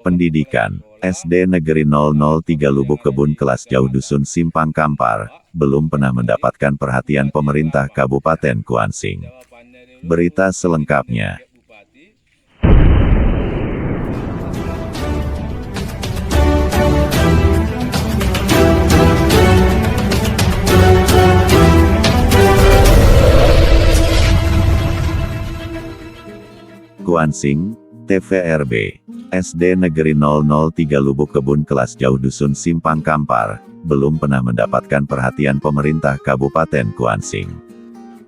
Pendidikan, SD Negeri 003 Lubuk Kebun kelas jauh Dusun Simpang Kampar, belum pernah mendapatkan perhatian pemerintah Kabupaten Kuansing. Berita selengkapnya. Kuansing, TVRB. SD Negeri 003 Lubuk Kebun kelas jauh Dusun Simpang Kampar, belum pernah mendapatkan perhatian pemerintah Kabupaten Kuansing.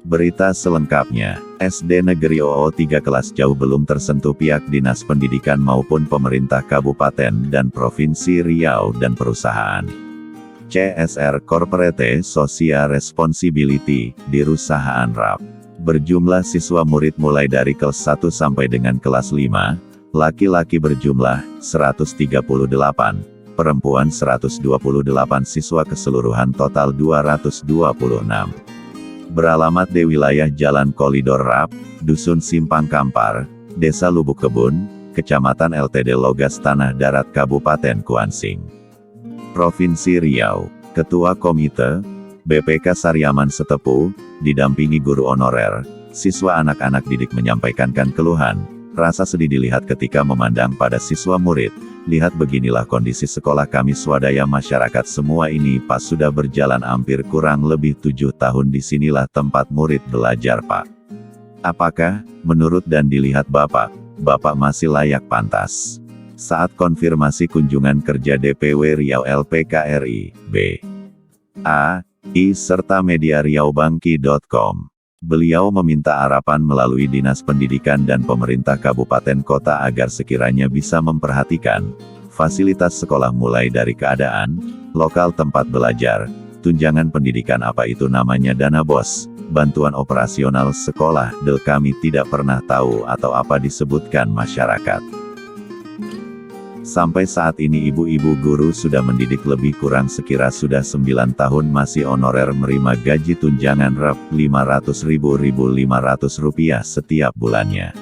Berita selengkapnya, SD Negeri 003 kelas jauh belum tersentuh pihak Dinas Pendidikan maupun pemerintah Kabupaten dan Provinsi Riau dan perusahaan CSR Corporate Social Responsibility di Perusahaan RAP. Berjumlah siswa murid mulai dari kelas 1 sampai dengan kelas 5, laki-laki berjumlah 138, perempuan 128 siswa keseluruhan total 226. Beralamat di wilayah Jalan Koridor RAP, Dusun Simpang Kampar, Desa Lubuk Kebun, Kecamatan LTD Logas Tanah Darat Kabupaten Kuansing, Provinsi Riau. Ketua Komite BPK Sariaman Setepu, didampingi guru honorer, siswa anak-anak didik menyampaikan keluhan, rasa sedih dilihat ketika memandang pada siswa murid. Lihat beginilah kondisi sekolah kami swadaya masyarakat semua ini pas sudah berjalan hampir kurang lebih 7 tahun disinilah tempat murid belajar Pak. Apakah, menurut dan dilihat Bapak masih layak pantas? Saat konfirmasi kunjungan kerja DPW Riau LPKRI, B. A. I serta media riaubangki.com. Beliau meminta harapan melalui Dinas Pendidikan dan pemerintah kabupaten kota agar sekiranya bisa memperhatikan fasilitas sekolah mulai dari keadaan, lokal tempat belajar, tunjangan pendidikan apa itu namanya dana BOS, bantuan operasional sekolah, kami tidak pernah tahu atau apa disebutkan masyarakat. Sampai saat ini ibu-ibu guru sudah mendidik lebih kurang sekira sudah 9 tahun masih honorer menerima gaji tunjangan RAP Rp500.500 setiap bulannya.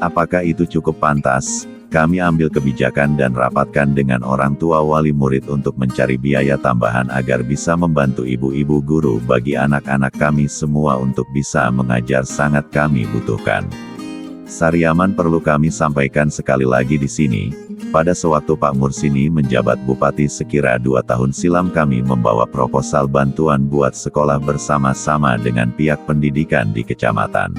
Apakah itu cukup pantas? Kami ambil kebijakan dan rapatkan dengan orang tua wali murid untuk mencari biaya tambahan agar bisa membantu ibu-ibu guru bagi anak-anak kami semua untuk bisa mengajar sangat kami butuhkan. Sariaman perlu kami sampaikan sekali lagi di sini, pada sewaktu Pak Mursini menjabat Bupati sekira 2 tahun silam kami membawa proposal bantuan buat sekolah bersama-sama dengan pihak pendidikan di kecamatan.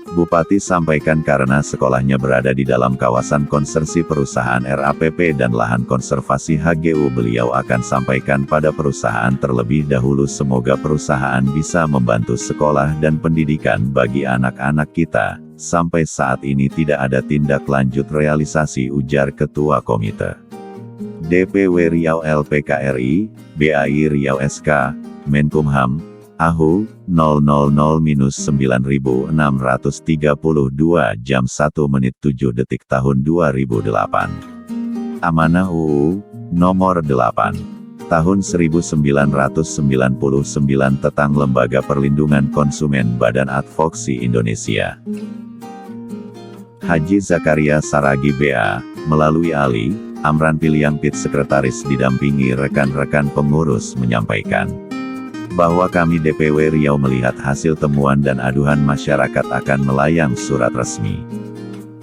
Bupati sampaikan karena sekolahnya berada di dalam kawasan konsersi perusahaan RAPP dan lahan konservasi HGU beliau akan sampaikan pada perusahaan terlebih dahulu semoga perusahaan bisa membantu sekolah dan pendidikan bagi anak-anak kita. Sampai saat ini tidak ada tindak lanjut realisasi ujar Ketua Komite DPW Riau LPKRI, BAI Riau SK, Menkumham, AHU, 000-9632 jam 1 menit 7 detik tahun 2008. Amanah UU, nomor 8. Tahun 1999 tentang Lembaga Perlindungan Konsumen Badan Advoksi Indonesia. Haji Zakaria Saragi BA, melalui Ali, Amran Piliang Pit Sekretaris didampingi rekan-rekan pengurus menyampaikan bahwa kami DPW Riau melihat hasil temuan dan aduan masyarakat akan melayang surat resmi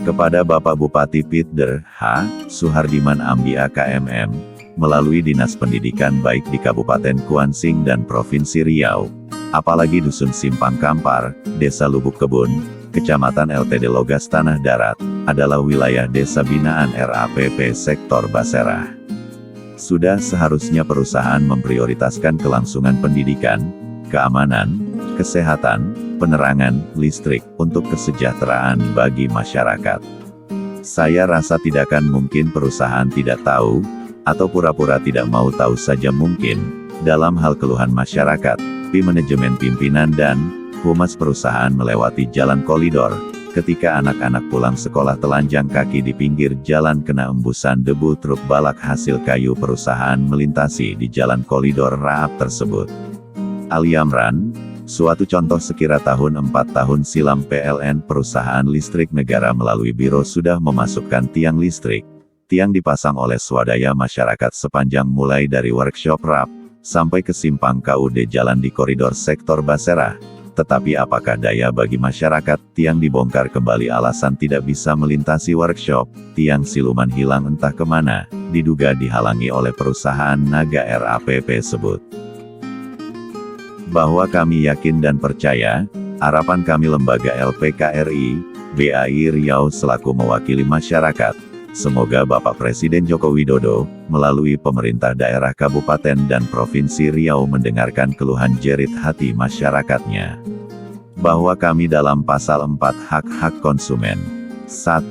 kepada Bapak Bupati Pitder H. Suhardiman Ambia KMM, melalui Dinas Pendidikan baik di Kabupaten Kuansing dan Provinsi Riau, apalagi Dusun Simpang Kampar, Desa Lubuk Kebun, Kecamatan LTD Logas Tanah Darat, adalah wilayah desa binaan RAPP Sektor Baserah. Sudah seharusnya perusahaan memprioritaskan kelangsungan pendidikan, keamanan, kesehatan, penerangan, listrik, untuk kesejahteraan bagi masyarakat. Saya rasa tidak akan mungkin perusahaan tidak tahu, atau pura-pura tidak mau tahu saja mungkin, dalam hal keluhan masyarakat, di manajemen pimpinan dan humas perusahaan melewati jalan koridor, ketika anak-anak pulang sekolah telanjang kaki di pinggir jalan kena embusan debu truk balak hasil kayu perusahaan melintasi di jalan koridor RAP tersebut. Ali Amran, suatu contoh sekira tahun 4 tahun silam PLN perusahaan listrik negara melalui biro sudah memasukkan tiang listrik, tiang dipasang oleh swadaya masyarakat sepanjang mulai dari workshop RAP, sampai ke simpang KUD jalan di koridor sektor Basera. Tetapi apakah daya bagi masyarakat, tiang dibongkar kembali alasan tidak bisa melintasi workshop, tiang siluman hilang entah kemana, diduga dihalangi oleh perusahaan Naga RAPP sebut. Bahwa kami yakin dan percaya, harapan kami lembaga LPKRI, BAI Riau selaku mewakili masyarakat, semoga Bapak Presiden Joko Widodo, melalui pemerintah daerah Kabupaten dan Provinsi Riau mendengarkan keluhan jerit hati masyarakatnya. Bahwa kami dalam pasal 4 hak-hak konsumen. 1.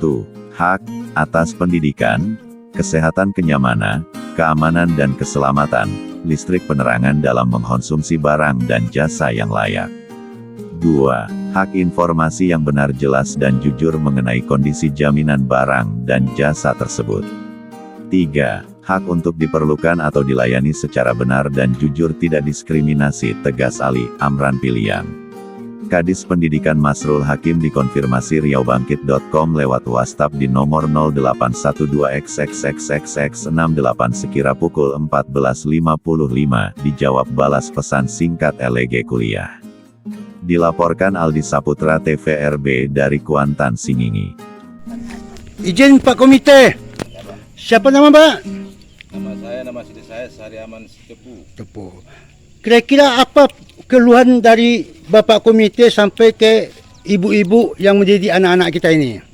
Hak atas pendidikan, kesehatan kenyamanan, keamanan dan keselamatan, listrik penerangan dalam mengkonsumsi barang dan jasa yang layak. 2. Hak informasi yang benar jelas dan jujur mengenai kondisi jaminan barang dan jasa tersebut. 3. Hak untuk diperlukan atau dilayani secara benar dan jujur tidak diskriminasi, tegas Ali Amran Piliang. Kadis Pendidikan Masrul Hakim dikonfirmasi riaubangkit.com lewat WhatsApp di nomor 0812xxxxx68 sekira pukul 14.55, dijawab balas pesan singkat LG Kuliah. Dilaporkan Aldi Saputra TVRB dari Kuantan Singingi. Izin Pak Komite. Siapa nama Pak? Nama saya Sariaman Tepu. Kira-kira apa keluhan dari Bapak Komite sampai ke ibu-ibu yang menjadi anak-anak kita ini?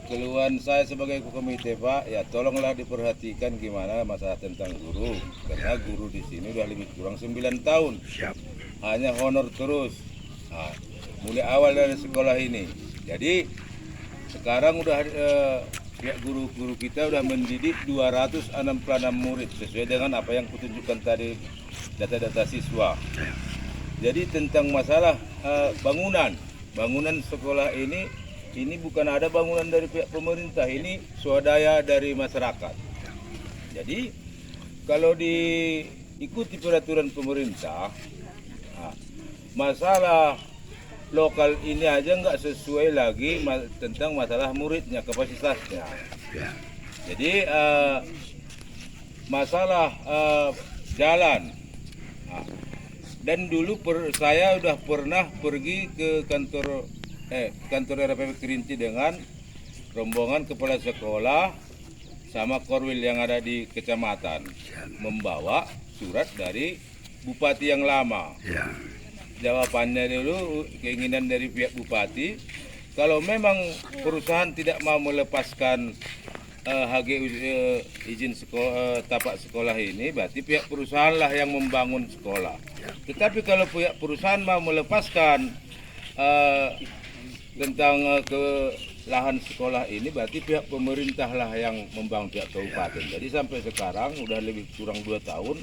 Keluhan saya sebagai komite Pak, ya tolonglah diperhatikan gimana masalah tentang guru. Karena guru di sini udah lebih kurang 9 tahun. Siap. Hanya honor terus. Nah, mulai awal dari sekolah ini. Jadi sekarang udah pihak guru-guru kita udah mendidik 266 murid sesuai dengan apa yang kutunjukkan tadi data-data siswa. Jadi tentang masalah bangunan sekolah ini bukan ada bangunan dari pihak pemerintah, ini swadaya dari masyarakat. Jadi kalau diikuti peraturan pemerintah, masalah lokal ini aja nggak sesuai lagi tentang masalah muridnya, kapasitasnya. Jadi masalah jalan. Dan dulu saya udah pernah pergi ke kantor RAPP Kerinci dengan rombongan kepala sekolah sama korwil yang ada di kecamatan, membawa surat dari bupati yang lama. Jawabannya dulu, keinginan dari pihak bupati, kalau memang perusahaan tidak mau melepaskan HGU izin tapak sekolah ini, berarti pihak perusahaan lah yang membangun sekolah. Tetapi kalau pihak perusahaan mau melepaskan tentang ke lahan sekolah ini, berarti pihak pemerintah lah yang membangun, pihak kabupaten. Jadi sampai sekarang udah lebih kurang 2 tahun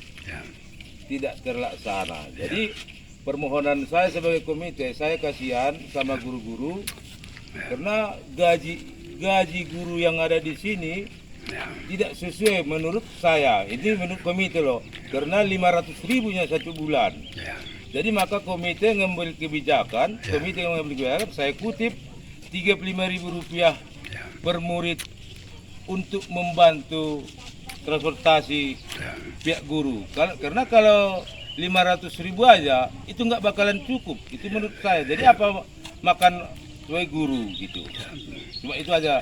tidak terlaksana. Jadi permohonan saya sebagai komite, saya kasihan sama guru-guru karena gaji guru yang ada di sini tidak sesuai menurut saya. Ini menurut komite loh, karena 500.000-nya 1 bulan. Jadi maka komite mengambil kebijakan, saya kutip Rp35.000 per murid untuk membantu transportasi pihak guru. Karena kalau 500.000 aja itu nggak bakalan cukup, itu menurut saya. Jadi apa makan sesuai guru gitu. Cuma itu aja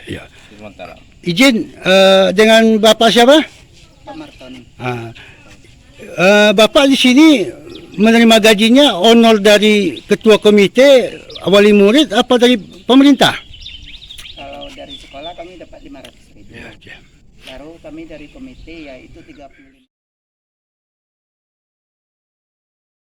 sementara. Izin dengan Bapak siapa? Pak Martoni. Bapak di sini menerima gajinya honor dari ketua komite, wali murid, apa dari pemerintah? Kalau dari sekolah kami dapat 500.000. Baru kami dari komite yaitu 35.